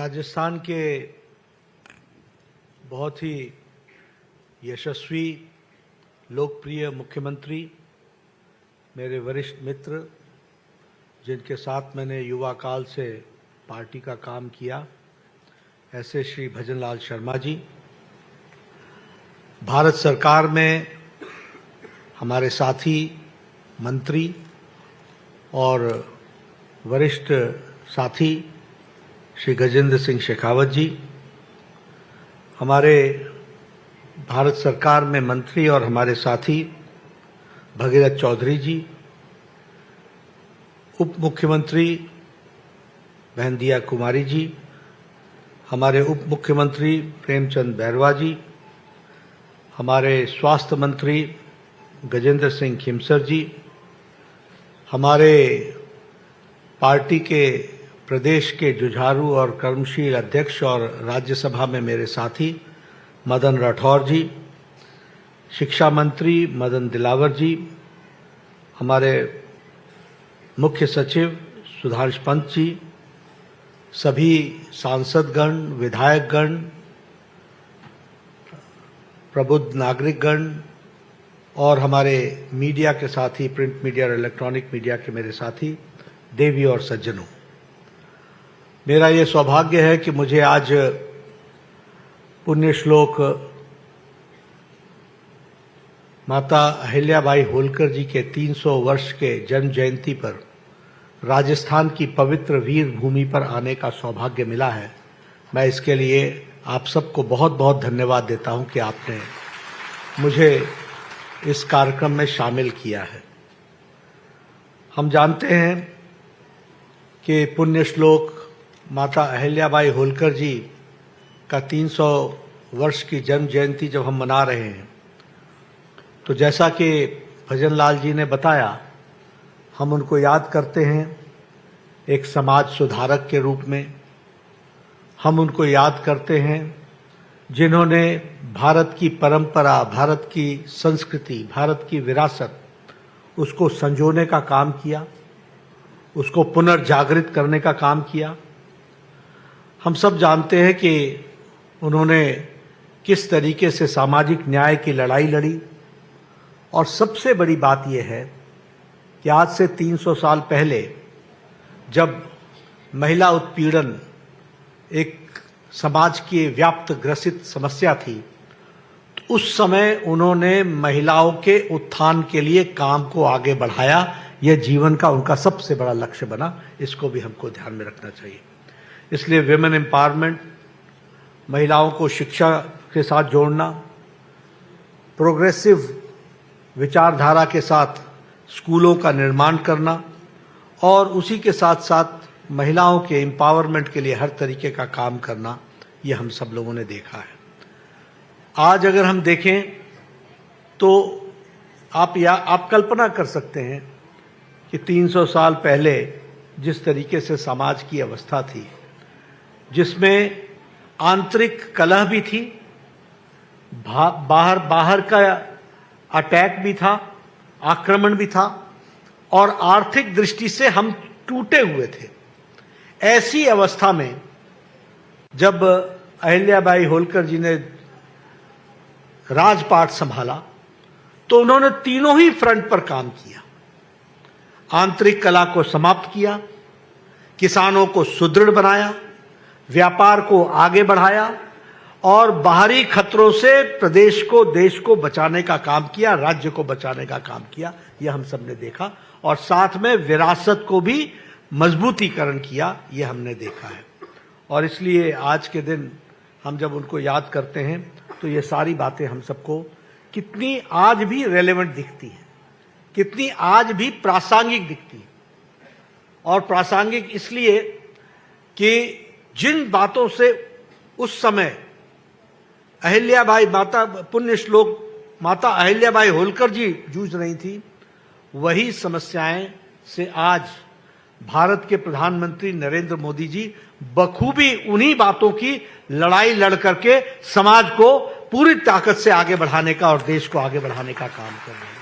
राजस्थान के बहुत ही यशस्वी लोकप्रिय मुख्यमंत्री, मेरे वरिष्ठ मित्र, जिनके साथ मैंने युवा काल से पार्टी का काम किया, ऐसे श्री भजनलाल शर्मा जी। भारत सरकार में हमारे साथी मंत्री और वरिष्ठ साथी श्री गजेंद्र सिंह शेखावत जी, हमारे भारत सरकार में मंत्री और हमारे साथी भगीरथ चौधरी जी, उप मुख्यमंत्री बहन दिया कुमारी जी, हमारे उप मुख्यमंत्री प्रेमचंद बैरवा जी, हमारे स्वास्थ्य मंत्री गजेंद्र सिंह खिमसर जी, हमारे पार्टी के प्रदेश के जुझारू और कर्मशील अध्यक्ष और राज्यसभा में मेरे साथी मदन राठौर जी, शिक्षा मंत्री मदन दिलावर जी, हमारे मुख्य सचिव सुधांश पंत जी, सभी सांसदगण, विधायकगण, प्रबुद्ध नागरिकगण और हमारे मीडिया के साथी, प्रिंट मीडिया और इलेक्ट्रॉनिक मीडिया के मेरे साथी, देवी और सज्जनों, मेरा ये सौभाग्य है कि मुझे आज पुण्य श्लोक माता अहिल्याबाई होलकर जी के 300 वर्ष के जन्म जयंती पर राजस्थान की पवित्र वीर भूमि पर आने का सौभाग्य मिला है। मैं इसके लिए आप सबको बहुत बहुत धन्यवाद देता हूं कि आपने मुझे इस कार्यक्रम में शामिल किया है। हम जानते हैं कि पुण्य श्लोक माता अहिल्याबाई होलकर जी का 300 वर्ष की जन्म जयंती जब हम मना रहे हैं, तो जैसा कि भजनलाल जी ने बताया, हम उनको याद करते हैं एक समाज सुधारक के रूप में। हम उनको याद करते हैं जिन्होंने भारत की परंपरा, भारत की संस्कृति, भारत की विरासत, उसको संजोने का काम किया, उसको पुनर्जागृत करने का काम किया। हम सब जानते हैं कि उन्होंने किस तरीके से सामाजिक न्याय की लड़ाई लड़ी, और सबसे बड़ी बात यह है कि आज से 300 साल पहले जब महिला उत्पीड़न एक समाज की व्याप्त ग्रसित समस्या थी, तो उस समय उन्होंने महिलाओं के उत्थान के लिए काम को आगे बढ़ाया। यह जीवन का उनका सबसे बड़ा लक्ष्य बना। इसको भी हमको ध्यान में रखना चाहिए। इसलिए विमेन एम्पावरमेंट, महिलाओं को शिक्षा के साथ जोड़ना, प्रोग्रेसिव विचारधारा के साथ स्कूलों का निर्माण करना और उसी के साथ साथ महिलाओं के एम्पावरमेंट के लिए हर तरीके का काम करना, ये हम सब लोगों ने देखा है। आज अगर हम देखें तो आप कल्पना कर सकते हैं कि 300 साल पहले जिस तरीके से समाज की अवस्था थी, जिसमें आंतरिक कलह भी थी, बाहर का अटैक भी था, आक्रमण भी था, और आर्थिक दृष्टि से हम टूटे हुए थे। ऐसी अवस्था में जब अहिल्याबाई होलकर जी ने राजपाट संभाला, तो उन्होंने तीनों ही फ्रंट पर काम किया। आंतरिक कलह को समाप्त किया, किसानों को सुदृढ़ बनाया, व्यापार को आगे बढ़ाया और बाहरी खतरों से प्रदेश को, देश को बचाने का काम किया, राज्य को बचाने का काम किया। यह हम सब ने देखा, और साथ में विरासत को भी मजबूतीकरण किया, यह हमने देखा है। और इसलिए आज के दिन हम जब उनको याद करते हैं तो ये सारी बातें हम सबको कितनी आज भी रेलेवेंट दिखती हैं, कितनी आज भी प्रासंगिक दिखती है। और प्रासंगिक इसलिए कि जिन बातों से उस समय अहिल्याबाई माता, पुण्य श्लोक माता अहिल्याबाई होलकर जी जूझ रही थी, वही समस्याएं से आज भारत के प्रधानमंत्री नरेंद्र मोदी जी बखूबी उन्हीं बातों की लड़ाई लड़ करके समाज को पूरी ताकत से आगे बढ़ाने का और देश को आगे बढ़ाने का काम कर रहे हैं।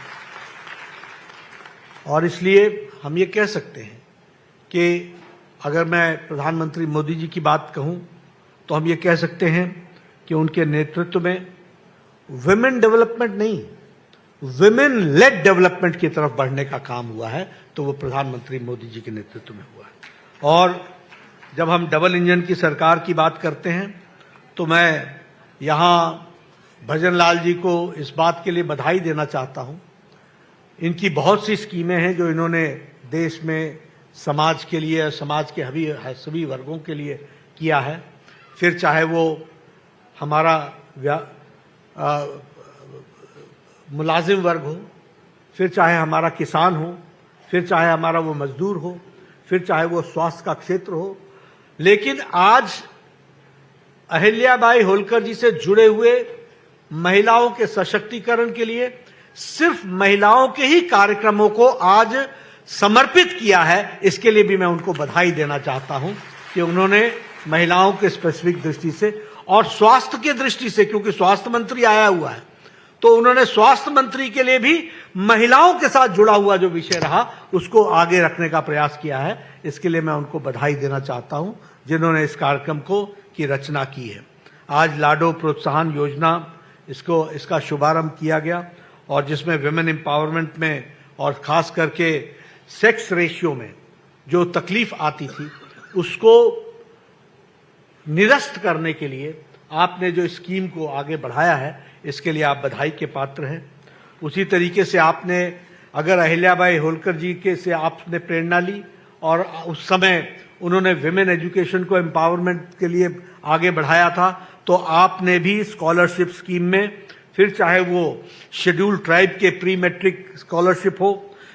और इसलिए हम ये कह सकते हैं कि अगर मैं प्रधानमंत्री मोदी जी की बात कहूं तो हम ये कह सकते हैं कि उनके नेतृत्व में विमेन डेवलपमेंट नहीं, विमेन लेड डेवलपमेंट की तरफ बढ़ने का काम हुआ है, तो वो प्रधानमंत्री मोदी जी के नेतृत्व में हुआ है। और जब हम डबल इंजन की सरकार की बात करते हैं तो मैं यहां भजनलाल जी को इस बात के लिए बधाई देना चाहता हूं। इनकी बहुत सी स्कीमें हैं जो इन्होंने देश में समाज के लिए, समाज के सभी वर्गों के लिए किया है। फिर चाहे वो हमारा मुलाजिम वर्ग हो, फिर चाहे हमारा किसान हो, फिर चाहे हमारा वो मजदूर हो, फिर चाहे वो स्वास्थ्य का क्षेत्र हो। लेकिन आज अहिल्याबाई होलकर जी से जुड़े हुए महिलाओं के सशक्तिकरण के लिए सिर्फ महिलाओं के ही कार्यक्रमों को आज समर्पित किया है। इसके लिए भी मैं उनको बधाई देना चाहता हूं कि उन्होंने महिलाओं के स्पेसिफिक दृष्टि से और स्वास्थ्य की दृष्टि से, क्योंकि स्वास्थ्य मंत्री आया हुआ है, तो उन्होंने स्वास्थ्य मंत्री के लिए भी महिलाओं के साथ जुड़ा हुआ जो विषय रहा उसको आगे रखने का प्रयास किया है। इसके लिए मैं उनको बधाई देना चाहता हूं जिन्होंने इस कार्यक्रम की रचना की है। आज लाडो प्रोत्साहन योजना इसका शुभारंभ किया गया और जिसमें विमेन एम्पावरमेंट में और खास करके सेक्स रेशियो में जो तकलीफ आती थी उसको निरस्त करने के लिए आपने जो स्कीम को आगे बढ़ाया है, इसके लिए आप बधाई के पात्र हैं। उसी तरीके से आपने अगर अहिल्याबाई होलकर जी के से आपने प्रेरणा ली और उस समय उन्होंने विमेन एजुकेशन को एम्पावरमेंट के लिए आगे बढ़ाया था, तो आपने भी स्कॉलरशिप स्कीम में, फिर चाहे वो शेड्यूल ट्राइब के प्री मैट्रिक स्कॉलरशिप हो,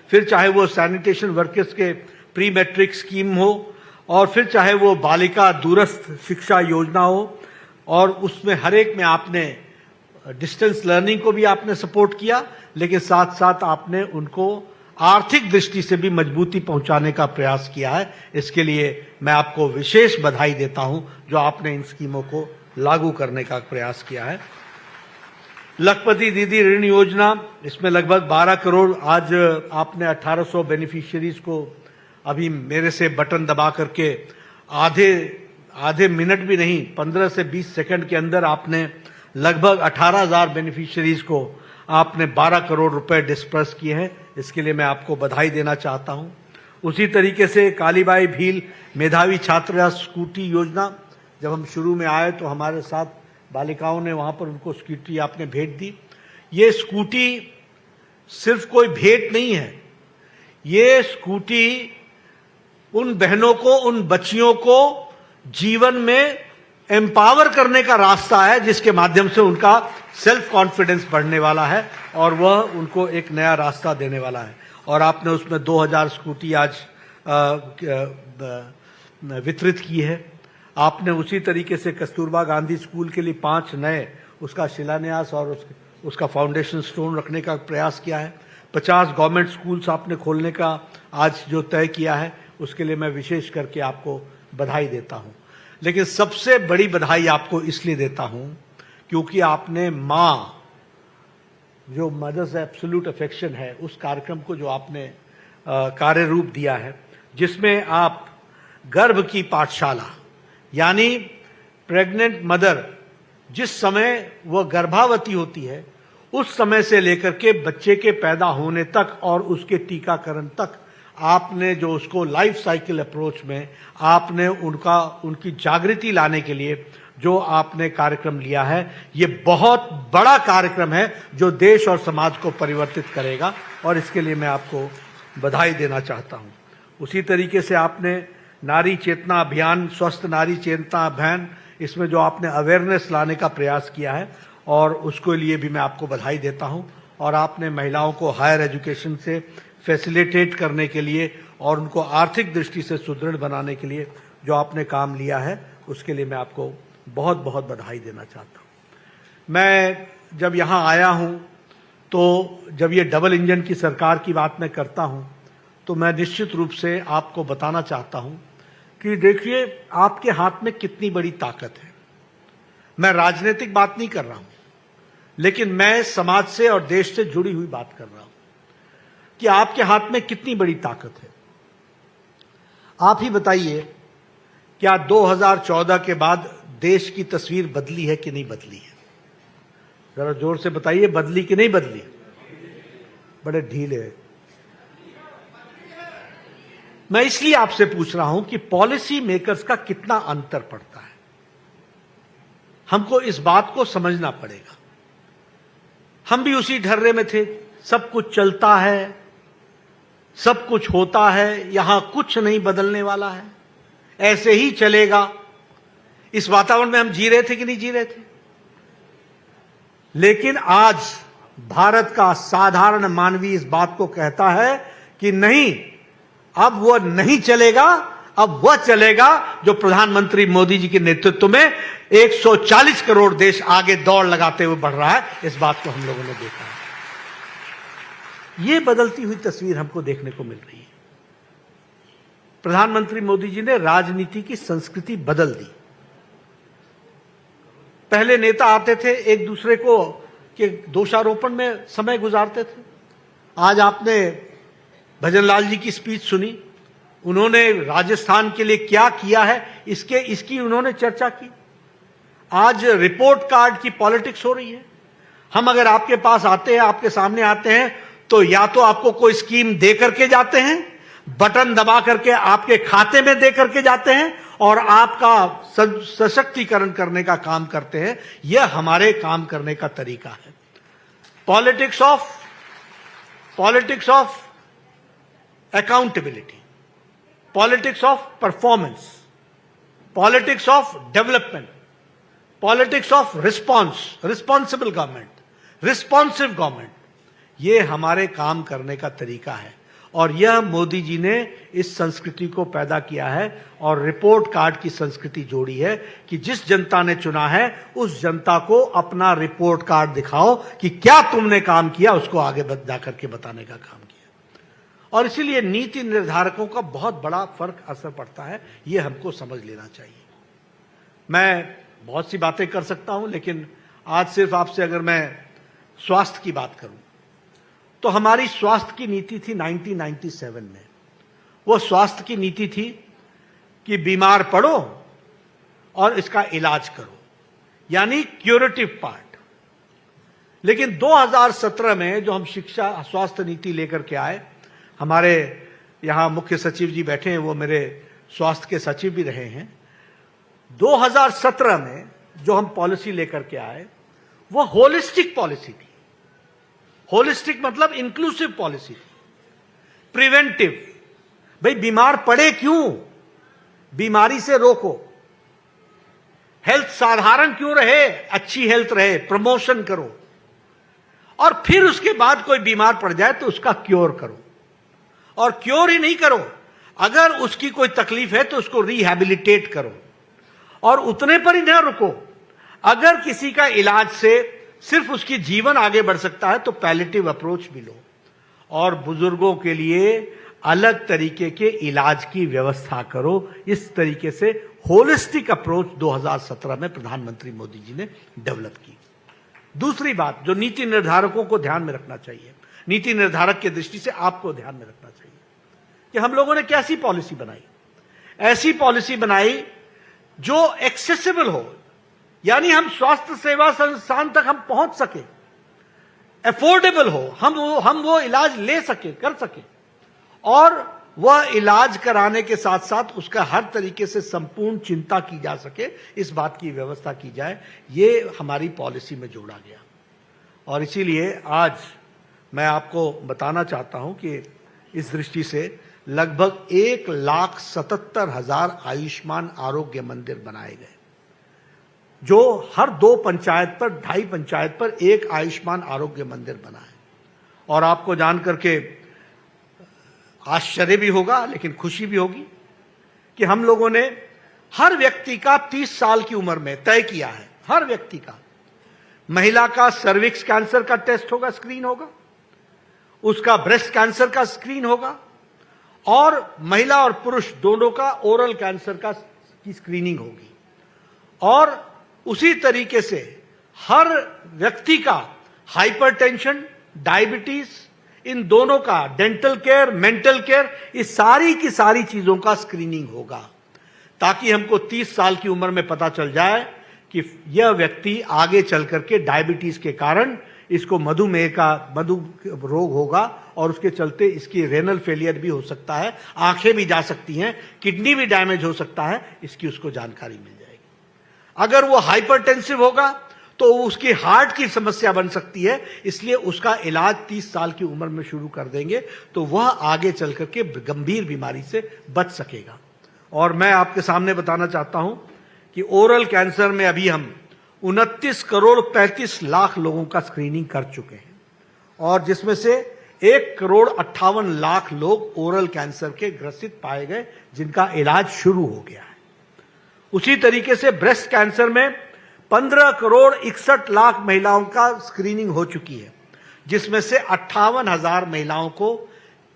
फिर चाहे वो सैनिटेशन वर्कर्स के प्री मैट्रिक स्कीम हो, और फिर चाहे वो बालिका दूरस्थ शिक्षा योजना हो, और उसमें हर एक में आपने डिस्टेंस लर्निंग को भी आपने सपोर्ट किया, लेकिन साथ साथ आपने उनको आर्थिक दृष्टि से भी मजबूती पहुंचाने का प्रयास किया है। इसके लिए मैं आपको विशेष बधाई देता हूं जो आपने इन स्कीमों को लागू करने का प्रयास किया है। लखपति दीदी ऋण योजना, इसमें लगभग 12 करोड़, आज आपने 1800 बेनिफिशियरीज को अभी मेरे से बटन दबा करके आधे मिनट भी नहीं, 15 से 20 सेकंड के अंदर आपने लगभग 18,000 बेनिफिशियरीज को आपने 12 करोड़ रुपए डिस्पर्स किए हैं। इसके लिए मैं आपको बधाई देना चाहता हूं। उसी तरीके से कालीबाई भील मेधावी छात्रा स्कूटी योजना, जब हम शुरू में आए तो हमारे साथ बालिकाओं ने वहां पर उनको स्कूटी आपने भेंट दी। ये स्कूटी सिर्फ कोई भेंट नहीं है, ये स्कूटी उन बहनों को, उन बच्चियों को जीवन में एम्पावर करने का रास्ता है, जिसके माध्यम से उनका सेल्फ कॉन्फिडेंस बढ़ने वाला है और वह उनको एक नया रास्ता देने वाला है। और आपने उसमें 2000 स्कूटी आज वितरित की है। आपने उसी तरीके से कस्तूरबा गांधी स्कूल के लिए 5 नए उसका शिलान्यास और उसका फाउंडेशन स्टोन रखने का प्रयास किया है। 50 गवर्नमेंट स्कूल्स आपने खोलने का आज जो तय किया है, उसके लिए मैं विशेष करके आपको बधाई देता हूं। लेकिन सबसे बड़ी बधाई आपको इसलिए देता हूं क्योंकि आपने मां, जो मदर्स एब्सोल्यूट अफेक्शन है, उस कार्यक्रम को जो आपने कार्य रूप दिया है, जिसमें आप गर्भ की पाठशाला, यानी प्रेग्नेंट मदर जिस समय वह गर्भावती होती है उस समय से लेकर के बच्चे के पैदा होने तक और उसके टीकाकरण तक आपने जो उसको लाइफ साइकिल अप्रोच में आपने उनकी जागृति लाने के लिए जो आपने कार्यक्रम लिया है, ये बहुत बड़ा कार्यक्रम है जो देश और समाज को परिवर्तित करेगा और इसके लिए मैं आपको बधाई देना चाहता हूं। उसी तरीके से आपने नारी चेतना अभियान, स्वस्थ नारी चेतना अभियान, इसमें जो आपने अवेयरनेस लाने का प्रयास किया है और उसके लिए भी मैं आपको बधाई देता हूं। और आपने महिलाओं को हायर एजुकेशन से फैसिलिटेट करने के लिए और उनको आर्थिक दृष्टि से सुदृढ़ बनाने के लिए जो आपने काम लिया है, उसके लिए मैं आपको बहुत बहुत बधाई देना चाहता हूं। मैं जब यहाँ आया हूं तो जब ये डबल इंजन की सरकार की बात मैं करता हूं तो मैं निश्चित रूप से आपको बताना चाहता हूं कि देखिए आपके हाथ में कितनी बड़ी ताकत है। मैं राजनीतिक बात नहीं कर रहा हूं, लेकिन मैं समाज से और देश से जुड़ी हुई बात कर रहा हूं कि आपके हाथ में कितनी बड़ी ताकत है। आप ही बताइए, क्या 2014 के बाद देश की तस्वीर बदली है कि नहीं बदली है? जरा जोर से बताइए, बदली कि नहीं बदली? बड़े ढीले हैं। मैं इसलिए आपसे पूछ रहा हूं कि पॉलिसी मेकर्स का कितना अंतर पड़ता है, हमको इस बात को समझना पड़ेगा। हम भी उसी ढर्रे में थे, सब कुछ चलता है, सब कुछ होता है, यहां कुछ नहीं बदलने वाला है, ऐसे ही चलेगा। इस वातावरण में हम जी रहे थे कि नहीं जी रहे थे? लेकिन आज भारत का साधारण मानवी इस बात को कहता है कि नहीं, अब वह नहीं चलेगा, अब वह चलेगा जो प्रधानमंत्री मोदी जी के नेतृत्व में 140 करोड़ देश आगे दौड़ लगाते हुए बढ़ रहा है। इस बात को हम लोगों ने देखा है। यह बदलती हुई तस्वीर हमको देखने को मिल रही है। प्रधानमंत्री मोदी जी ने राजनीति की संस्कृति बदल दी। पहले नेता आते थे, एक दूसरे को के दोषारोपण में समय गुजारते थे। आज आपने भजनलाल जी की स्पीच सुनी, उन्होंने राजस्थान के लिए क्या किया है इसकी उन्होंने चर्चा की। आज रिपोर्ट कार्ड की पॉलिटिक्स हो रही है। हम अगर आपके पास आते हैं, आपके सामने आते हैं, तो या तो आपको कोई स्कीम दे करके जाते हैं, बटन दबा करके आपके खाते में दे करके जाते हैं और आपका सशक्तिकरण करने का काम करते हैं। यह हमारे काम करने का तरीका है। Politics of accountability, politics of performance, politics of development, politics of responsible government, responsive government, यह हमारे काम करने का तरीका है। और यह मोदी जी ने इस संस्कृति को पैदा किया है और रिपोर्ट कार्ड की संस्कृति जोड़ी है कि जिस जनता ने चुना है उस जनता को अपना रिपोर्ट कार्ड दिखाओ कि क्या तुमने काम किया, उसको आगे जाकर के बताने का काम किया। और इसीलिए नीति निर्धारकों का बहुत बड़ा फर्क असर पड़ता है, यह हमको समझ लेना चाहिए। मैं बहुत सी बातें कर सकता हूं, लेकिन आज सिर्फ आपसे अगर मैं स्वास्थ्य की बात करूं तो हमारी स्वास्थ्य की नीति थी 1997 में। वो स्वास्थ्य की नीति थी कि बीमार पड़ो और इसका इलाज करो, यानी क्यूरेटिव पार्ट। लेकिन 2017 में जो हम शिक्षा स्वास्थ्य नीति लेकर के आए, हमारे यहां मुख्य सचिव जी बैठे हैं, वो मेरे स्वास्थ्य के सचिव भी रहे हैं। 2017 में जो हम पॉलिसी लेकर के आए वो होलिस्टिक पॉलिसी थी। होलिस्टिक मतलब इंक्लूसिव पॉलिसी थी, प्रिवेंटिव। भाई बीमार पड़े क्यों, बीमारी से रोको। हेल्थ साधारण क्यों रहे, अच्छी हेल्थ रहे, प्रमोशन करो। और फिर उसके बाद कोई बीमार पड़ जाए तो उसका क्योर करो। और क्योर ही नहीं करो, अगर उसकी कोई तकलीफ है तो उसको रिहैबिलिटेट करो। और उतने पर ही न रुको, अगर किसी का इलाज से सिर्फ उसकी जीवन आगे बढ़ सकता है तो पैलेटिव अप्रोच भी लो। और बुजुर्गों के लिए अलग तरीके के इलाज की व्यवस्था करो। इस तरीके से होलिस्टिक अप्रोच 2017 में प्रधानमंत्री मोदी जी ने डेवलप की। दूसरी बात जो नीति निर्धारकों को ध्यान में रखना चाहिए, नीति निर्धारक की दृष्टि से आपको ध्यान में रखना चाहिए कि हम लोगों ने कैसी पॉलिसी बनाई। ऐसी पॉलिसी बनाई जो एक्सेसिबल हो, यानी हम स्वास्थ्य सेवा संस्थान तक हम पहुंच सके, अफोर्डेबल हो, हम वो इलाज ले सके, कर सके, और वह इलाज कराने के साथ साथ उसका हर तरीके से संपूर्ण चिंता की जा सके, इस बात की व्यवस्था की जाए। ये हमारी पॉलिसी में जोड़ा गया। और इसीलिए आज मैं आपको बताना चाहता हूं कि इस दृष्टि से लगभग 1,77,000 आयुष्मान आरोग्य मंदिर बनाए गए, जो हर 2 पंचायत पर, 2.5 पंचायत पर एक आयुष्मान आरोग्य मंदिर बना है। और आपको जान करके आश्चर्य भी होगा लेकिन खुशी भी होगी कि हम लोगों ने हर व्यक्ति का 30 साल की उम्र में तय किया है, हर व्यक्ति का। महिला का सर्विक्स कैंसर का टेस्ट होगा, स्क्रीन होगा, उसका ब्रेस्ट कैंसर का स्क्रीन होगा, और महिला और पुरुष दोनों का ओरल कैंसर की स्क्रीनिंग होगी। और उसी तरीके से हर व्यक्ति का हाइपरटेंशन, डायबिटीज, इन दोनों का, डेंटल केयर, मेंटल केयर, इस सारी की सारी चीजों का स्क्रीनिंग होगा, ताकि हमको 30 साल की उम्र में पता चल जाए कि यह व्यक्ति आगे चल करके डायबिटीज के कारण इसको मधु रोग होगा और उसके चलते इसकी रेनल फेलियर भी हो सकता है, आंखें भी जा सकती हैं, किडनी भी डैमेज हो सकता है, इसकी उसको जानकारी मिल जाएगी। अगर वो हाइपरटेंसिव होगा तो उसकी हार्ट की समस्या बन सकती है, इसलिए उसका इलाज 30 साल की उम्र में शुरू कर देंगे तो वह आगे चल करके गंभीर बीमारी से बच सकेगा। और मैं आपके सामने बताना चाहता हूं कि ओरल कैंसर में अभी हम 29 करोड़ 35 लाख लोगों का स्क्रीनिंग कर चुके हैं, और जिसमें से 1 करोड़ 58 लाख लोग ओरल कैंसर के ग्रसित पाए गए, जिनका इलाज शुरू हो गया है। उसी तरीके से ब्रेस्ट कैंसर में 15 करोड़ 61 लाख महिलाओं का स्क्रीनिंग हो चुकी है, जिसमें से 58,000 महिलाओं को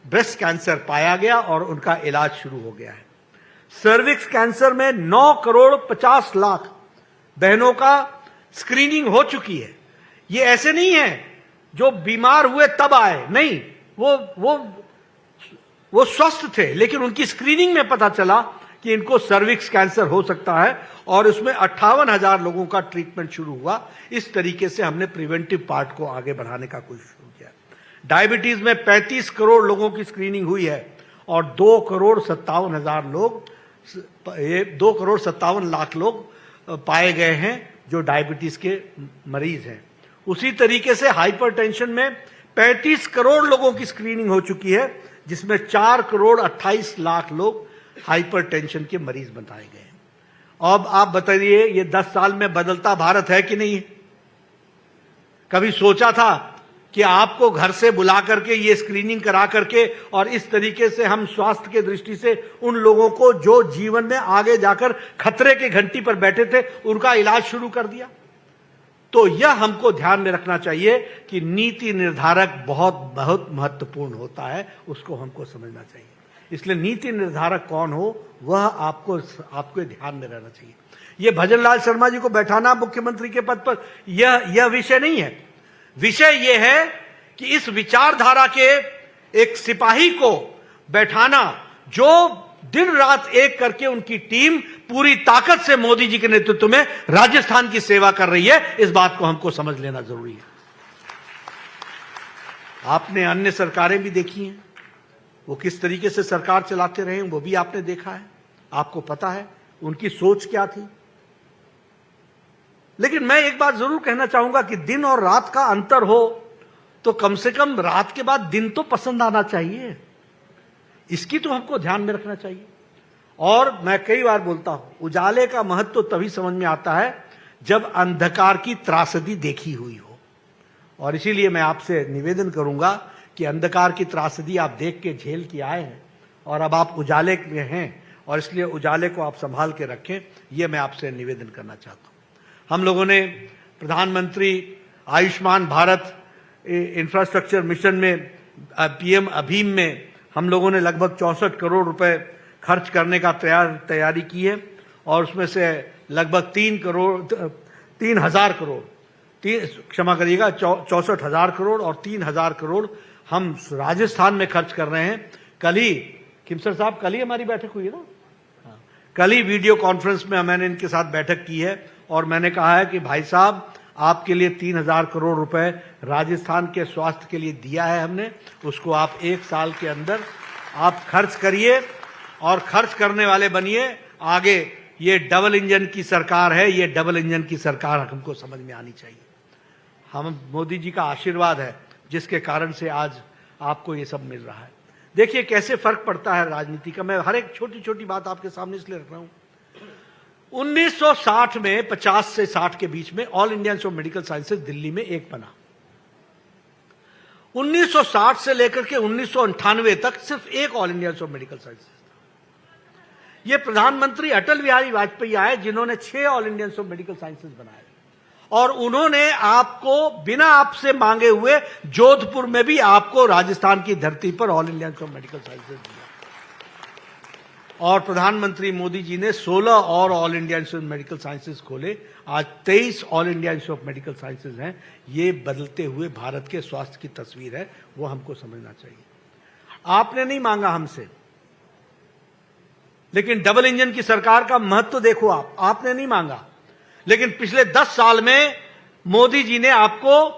ब्रेस्ट कैंसर पाया गया और उनका इलाज शुरू हो गया है। सर्विक्स कैंसर में 9 करोड़ 50 लाख बहनों का स्क्रीनिंग हो चुकी है। ये ऐसे नहीं है जो बीमार हुए तब आए, नहीं, वो स्वस्थ थे, लेकिन उनकी स्क्रीनिंग में पता चला कि इनको सर्विक्स कैंसर हो सकता है, और उसमें 58,000 लोगों का ट्रीटमेंट शुरू हुआ। इस तरीके से हमने प्रिवेंटिव पार्ट को आगे बढ़ाने का कोशिश शुरू किया। डायबिटीज में 35 करोड़ लोगों की स्क्रीनिंग हुई है और 2 करोड़ 57 लाख लोग पाए गए हैं जो डायबिटीज के मरीज हैं। उसी तरीके से हाइपरटेंशन में 35 करोड़ लोगों की स्क्रीनिंग हो चुकी है, जिसमें 4 करोड़ 28 लाख लोग हाइपरटेंशन के मरीज बताए गए हैं। अब आप बताइए, ये 10 साल में बदलता भारत है कि नहीं? कभी सोचा था कि आपको घर से बुला करके ये स्क्रीनिंग करा करके और इस तरीके से हम स्वास्थ्य के दृष्टि से उन लोगों को जो जीवन में आगे जाकर खतरे की घंटी पर बैठे थे उनका इलाज शुरू कर दिया? तो यह हमको ध्यान में रखना चाहिए कि नीति निर्धारक बहुत महत्वपूर्ण होता है, उसको हमको समझना चाहिए। इसलिए नीति निर्धारक कौन हो वह आपको ध्यान में रहना चाहिए। यह भजनलाल शर्मा जी को बैठाना मुख्यमंत्री के पद पर यह विषय नहीं है। विषय यह है कि इस विचारधारा के एक सिपाही को बैठाना जो दिन रात एक करके उनकी टीम पूरी ताकत से मोदी जी के नेतृत्व में राजस्थान की सेवा कर रही है, इस बात को हमको समझ लेना जरूरी है। आपने अन्य सरकारें भी देखी हैं, वो किस तरीके से सरकार चलाते रहे वो भी आपने देखा है, आपको पता है उनकी सोच क्या थी। लेकिन मैं एक बात जरूर कहना चाहूंगा कि दिन और रात का अंतर हो तो कम से कम रात के बाद दिन तो पसंद आना चाहिए, इसकी तो हमको ध्यान में रखना चाहिए। और मैं कई बार बोलता हूं, उजाले का महत्व तभी समझ में आता है जब अंधकार की त्रासदी देखी हुई हो। और इसीलिए मैं आपसे निवेदन करूंगा कि अंधकार की त्रासदी आप देख के झेल के आए हैं और अब आप उजाले में हैं, और इसलिए उजाले को आप संभाल के रखें, यह मैं आपसे निवेदन करना चाहता हूं। हम लोगों ने प्रधानमंत्री आयुष्मान भारत इंफ्रास्ट्रक्चर मिशन में, पीएम अभीम में हम लोगों ने लगभग 64 करोड़ रुपए खर्च करने का तैयारी की है, और उसमें से लगभग 64,000 करोड़ और 3,000 करोड़ हम राजस्थान में खर्च कर रहे हैं। कल ही खिमसर साहब, कल ही हमारी बैठक हुई है ना, कल ही वीडियो कॉन्फ्रेंस में मैंने इनके साथ बैठक की है और मैंने कहा है कि भाई साहब आपके लिए 3,000 करोड़ रुपए राजस्थान के स्वास्थ्य के लिए दिया है हमने, उसको आप 1 साल के अंदर आप खर्च करिए और खर्च करने वाले बनिए। आगे ये डबल इंजन की सरकार है, ये डबल इंजन की सरकार हमको समझ में आनी चाहिए। हम मोदी जी का आशीर्वाद है जिसके कारण से आज आपको ये सब मिल रहा है। देखिए कैसे फर्क पड़ता है राजनीति का। मैं हर एक छोटी छोटी बात आपके सामने इसलिए रख रहा हूं। 1960 में 50 से 60 के बीच में all India institute of medical sciences Delhi में एक बना। 1960 से लेकर के 1998 तक सिर्फ एक all India institute of medical sciences था। यह प्रधानमंत्री अटल बिहारी वाजपेयी आए जिन्होंने 6 all India institute of medical sciences बनाए, और उन्होंने आपको बिना आपसे मांगे हुए जोधपुर में भी आपको राजस्थान की धरती पर all India institute of medical sciences दिया। और प्रधानमंत्री मोदी जी ने 16 और all India institute of medical sciences खोले। आज 23 all India institute of medical sciences हैं। ये बदलते हुए भारत के स्वास्थ्य की तस्वीर है, वो हमको समझना चाहिए। आपने नहीं मांगा हमसे, लेकिन डबल इंजन की सरकार का महत्व देखो। आपने नहीं मांगा, लेकिन पिछले 10 साल में मोदी जी ने आपको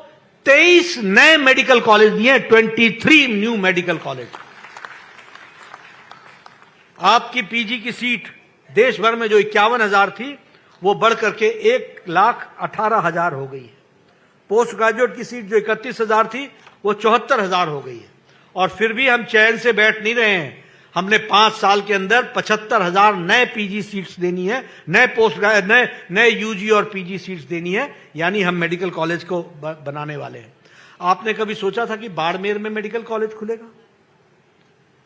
23 नए मेडिकल कॉलेज दिए, 23 न्यू मेडिकल कॉलेज। आपकी पीजी की सीट देश भर में जो 51,000 थी, वो बढ़ करके 1,18,000 हो गई है। पोस्ट ग्रेजुएट की सीट जो 31,000 थी, वो 74,000 हो गई है। और फिर भी हम चैन से बैठ नहीं रहे हैं। हमने 5 साल के अंदर 75,000 नए पीजी सीट्स देनी है, नए यूजी और पीजी सीट्स देनी है, यानी हम मेडिकल कॉलेज को बनाने वाले हैं। आपने कभी सोचा था कि बाड़मेर में मेडिकल कॉलेज खुलेगा?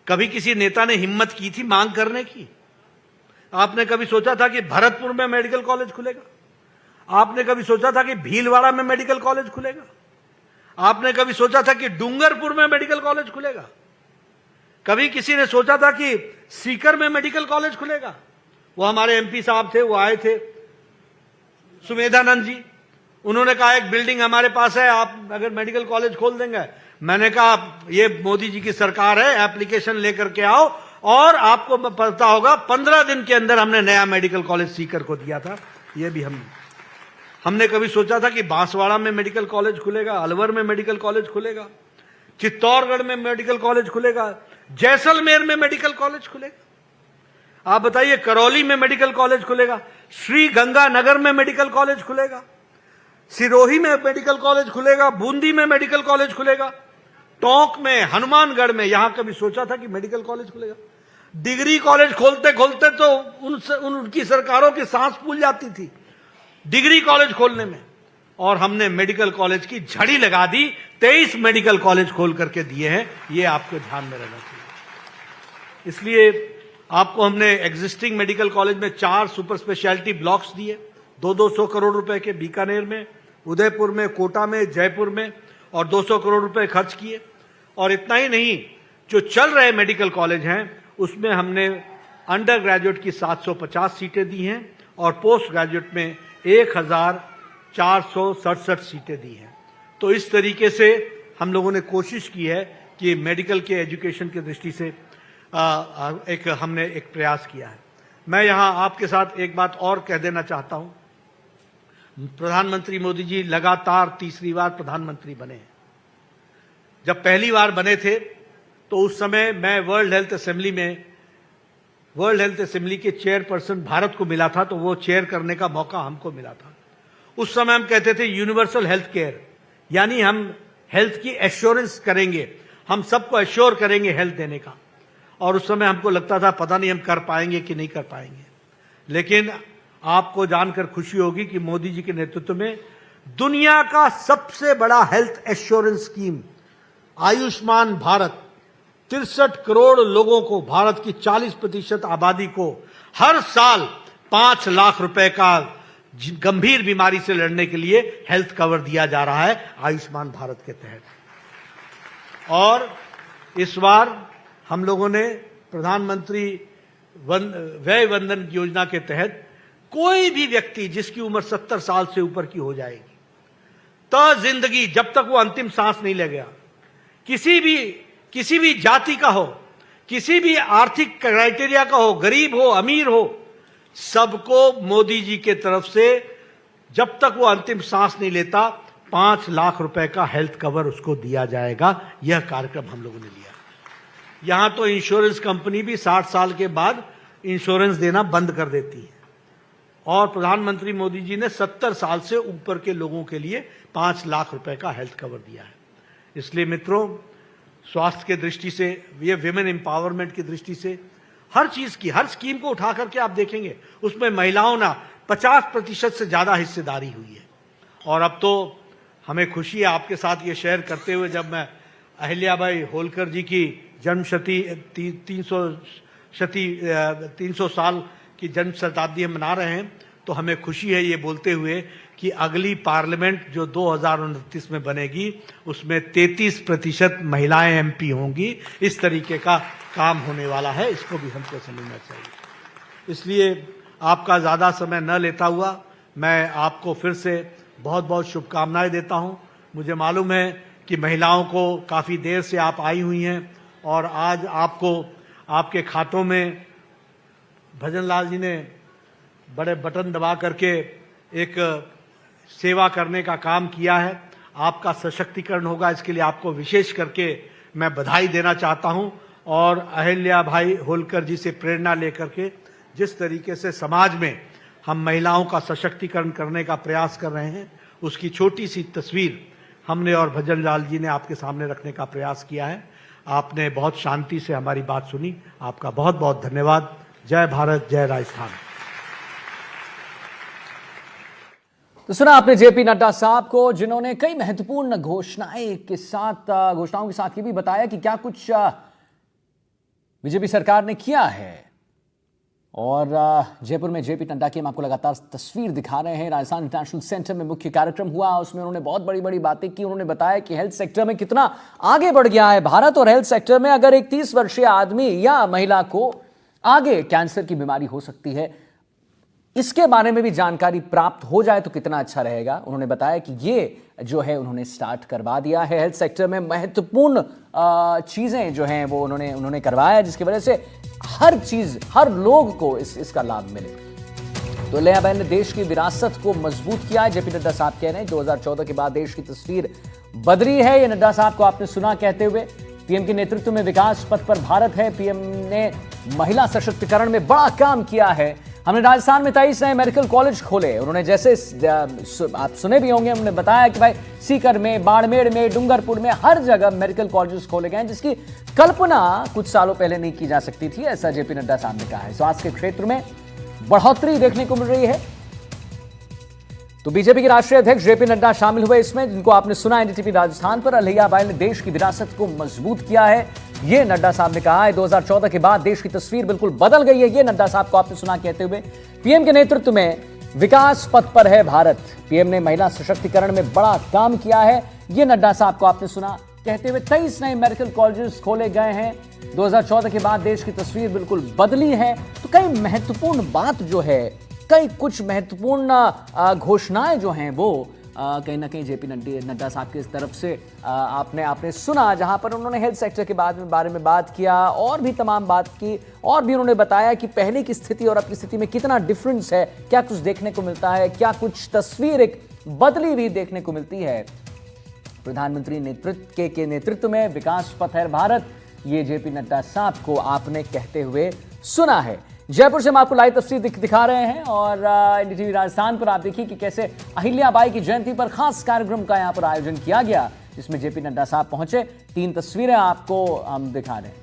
कभी किसी नेता ने हिम्मत की थी मांग करने की? आपने कभी सोचा था कि भरतपुर में मेडिकल कॉलेज खुलेगा? आपने कभी सोचा था कि भीलवाड़ा में मेडिकल कॉलेज खुलेगा? आपने कभी सोचा था कि डूंगरपुर में मेडिकल कॉलेज खुलेगा? कभी किसी ने सोचा था कि सीकर में मेडिकल कॉलेज खुलेगा? वो हमारे एमपी साहब थे, वो आए थे, सुमेधानंद जी। उन्होंने कहा एक बिल्डिंग हमारे पास है, आप अगर मेडिकल कॉलेज खोल देंगे। मैंने कहा ये मोदी जी की सरकार है, एप्लीकेशन लेकर के आओ, और आपको पता होगा 15 दिन के अंदर हमने नया मेडिकल कॉलेज सीकर को दिया था। ये भी हमने कभी सोचा था कि बांसवाड़ा में मेडिकल कॉलेज खुलेगा, अलवर में मेडिकल कॉलेज खुलेगा, चित्तौड़गढ़ में मेडिकल कॉलेज खुलेगा, जैसलमेर में मेडिकल कॉलेज खुलेगा? आप बताइए, करौली में मेडिकल कॉलेज खुलेगा, श्री गंगानगर में मेडिकल कॉलेज खुलेगा, सिरोही में मेडिकल कॉलेज खुलेगा, बूंदी में मेडिकल कॉलेज खुलेगा, टोंक में, हनुमानगढ़ में। यहां कभी सोचा था कि मेडिकल कॉलेज खुलेगा? डिग्री कॉलेज खोलते खोलते तो उनकी सरकारों की सांस फूल जाती थी डिग्री कॉलेज खोलने में, और हमने मेडिकल कॉलेज की झड़ी लगा दी। 23 मेडिकल कॉलेज खोल करके दिए हैं, ये आपको ध्यान में रहना चाहिए। इसलिए आपको हमने एग्जिस्टिंग मेडिकल कॉलेज में 4 सुपर स्पेशलिटी ब्लॉक्स दिए, 200 करोड़ रुपए के, बीकानेर में, उदयपुर में, कोटा में, जयपुर में, और 200 करोड़ रुपए खर्च किए। और इतना ही नहीं, जो चल रहे मेडिकल कॉलेज हैं उसमें हमने अंडर ग्रेजुएट की 750 सीटें दी हैं, और पोस्ट ग्रेजुएट में 1,467 सीटें दी हैं। तो इस तरीके से हम लोगों ने कोशिश की है कि मेडिकल के एजुकेशन की दृष्टि से हमने एक प्रयास किया है। मैं यहां आपके साथ एक बात और कह देना चाहता हूं। प्रधानमंत्री मोदी जी लगातार तीसरी बार प्रधानमंत्री बने हैं। जब पहली बार बने थे तो उस समय मैं वर्ल्ड हेल्थ असेंबली के चेयरपर्सन भारत को मिला था, तो वो चेयर करने का मौका हमको मिला था। उस समय हम कहते थे यूनिवर्सल हेल्थ केयर, यानी हम हेल्थ की एश्योरेंस करेंगे, हम सबको एश्योर करेंगे हेल्थ देने का। और उस समय हमको लगता था पता नहीं हम कर पाएंगे कि नहीं कर पाएंगे। लेकिन आपको जानकर खुशी होगी कि मोदी जी के नेतृत्व में दुनिया का सबसे बड़ा health assurance scheme Ayushman Bharat 63 crore लोगों को, भारत की 40% आबादी को हर साल 5 लाख रुपए का गंभीर बीमारी से लड़ने के लिए हेल्थ कवर दिया जा रहा है आयुष्मान भारत के तहत। और इस बार हम लोगों ने प्रधानमंत्री व्यय वंदन योजना के तहत कोई भी व्यक्ति जिसकी उम्र 70 साल से ऊपर की हो जाएगी, तो जिंदगी जब तक वो अंतिम सांस नहीं लगेगा, किसी भी जाति का हो, किसी भी आर्थिक क्राइटेरिया का हो, गरीब हो, अमीर हो, सबको मोदी जी के तरफ से जब तक वो अंतिम सांस नहीं लेता 5 लाख रुपए का हेल्थ कवर उसको दिया जाएगा। यह कार्यक्रम हम लोगों ने लिया। यहां तो इंश्योरेंस कंपनी भी 60 साल के बाद इंश्योरेंस देना बंद कर देती है, और प्रधानमंत्री मोदी जी ने 70 साल से ऊपर के लोगों के लिए 5 लाख रुपए का हेल्थ कवर दिया है। इसलिए मित्रों, स्वास्थ्य के दृष्टि से, ये विमेन एम्पावरमेंट की दृष्टि से, हर चीज की, हर स्कीम को उठा करके आप देखेंगे उसमें महिलाओं ना 50% से ज्यादा हिस्सेदारी हुई है। और अब तो हमें खुशी है आपके साथ ये शेयर करते हुए, जब मैं अहिल्याबाई होलकर जी की जन्म शती 300 साल की जन्म शताब्दी हम मना रहे हैं, तो हमें खुशी है ये बोलते हुए कि अगली पार्लियामेंट जो 2029 में बनेगी उसमें 33% महिलाएं एमपी होंगी। इस तरीके का काम होने वाला है, इसको भी हमको समझना चाहिए। इसलिए आपका ज़्यादा समय न लेता हुआ मैं आपको फिर से बहुत बहुत शुभकामनाएं देता हूं। मुझे मालूम है कि महिलाओं को काफ़ी देर से आप आई हुई हैं और आज आपको आपके खातों में भजन लाल जी ने बड़े बटन दबा करके एक सेवा करने का काम किया है। आपका सशक्तिकरण होगा, इसके लिए आपको विशेष करके मैं बधाई देना चाहता हूं। और अहिल्या भाई होलकर जी से प्रेरणा लेकर के जिस तरीके से समाज में हम महिलाओं का सशक्तिकरण करने का प्रयास कर रहे हैं, उसकी छोटी सी तस्वीर हमने और भजन लाल जी ने आपके सामने रखने का प्रयास किया है। आपने बहुत शांति से हमारी बात सुनी, आपका बहुत बहुत धन्यवाद। जय भारत, जय राजस्थान। तो सुना आपने जेपी नड्डा साहब को, जिन्होंने कई महत्वपूर्ण घोषणाओं के साथ ये भी बताया कि क्या कुछ बीजेपी सरकार ने किया है। और जयपुर में जेपी नड्डा की हम आपको लगातार तस्वीर दिखा रहे हैं। राजस्थान इंटरनेशनल सेंटर में मुख्य कार्यक्रम हुआ, उसमें उन्होंने बहुत बड़ी बड़ी बातें की। उन्होंने बताया कि हेल्थ सेक्टर में कितना आगे बढ़ गया है भारत, और हेल्थ सेक्टर में अगर एक 30 वर्षीय आदमी या महिला को आगे कैंसर की बीमारी हो सकती है, इसके बारे में भी जानकारी प्राप्त हो जाए तो कितना अच्छा रहेगा। उन्होंने बताया कि ये जो है उन्होंने स्टार्ट करवा दिया है। हेल्थ सेक्टर में महत्वपूर्ण चीज़ें जो हैं वो उन्होंने करवाया, जिसकी वजह से हर चीज़, हर लोग को इसका लाभ मिले। तो अहिल्याबाई ने देश की विरासत को मजबूत किया है। जेपी नड्डा साहब कह रहे हैं 2014 के बाद देश की तस्वीर बदली है। ये नड्डा साहब को आपने सुना कहते हुए, पीएम के नेतृत्व में विकास पथ पर भारत है। पीएम ने महिला सशक्तिकरण में बड़ा काम किया है। हमने राजस्थान में 23 नए मेडिकल कॉलेज खोले। उन्होंने जैसे आप सुने भी होंगे, उन्होंने बताया कि भाई सीकर में, बाड़मेर में, डूंगरपुर में हर जगह मेडिकल कॉलेज खोले गए हैं, जिसकी कल्पना कुछ सालों पहले नहीं की जा सकती थी, ऐसा जेपी नड्डा साहब ने कहा है। स्वास्थ्य के क्षेत्र में बढ़ोतरी देखने को मिल रही है। तो बीजेपी के राष्ट्रीय अध्यक्ष जेपी नड्डा शामिल हुए इसमें, जिनको आपने सुना एनडीटीवी राजस्थान पर। अहिल्याबाई ने देश की विरासत को मजबूत किया है, ये नड्डा साहब ने कहा है। 2014 के बाद देश की तस्वीर बिल्कुल बदल गई है, ये नड्डा साहब को आपने सुना कहते हुए। पीएम के नेतृत्व में विकास पथ पर है भारत। पीएम ने महिला सशक्तिकरण में बड़ा काम किया है, ये नड्डा साहब को आपने सुना कहते हुए। 23 नए मेडिकल कॉलेजेस खोले गए हैं। 2014 के बाद देश की तस्वीर बिल्कुल बदली है। तो कई महत्वपूर्ण बात जो है, कई कुछ महत्वपूर्ण घोषणाएं जो हैं वो कहीं ना कहीं जेपी नड्डा साहब की तरफ से आपने सुना, जहां पर उन्होंने हेल्थ सेक्टर के बारे में बात किया और भी तमाम बात की। और भी उन्होंने बताया कि पहले की स्थिति और अब की स्थिति में कितना डिफरेंस है, क्या कुछ देखने को मिलता है, क्या कुछ तस्वीर एक बदली भी देखने को मिलती है। प्रधानमंत्री के नेतृत्व में विकास पथ है भारत, ये जेपी नड्डा साहब को आपने कहते हुए सुना है। जयपुर से हम आपको लाइव तस्वीर दिखा रहे हैं और एनडीटीवी राजस्थान पर आप देखिए कि कैसे अहिल्याबाई की जयंती पर खास कार्यक्रम का यहां पर आयोजन किया गया, जिसमें जेपी नड्डा साहब पहुंचे। 3 तस्वीरें आपको हम दिखा रहे हैं।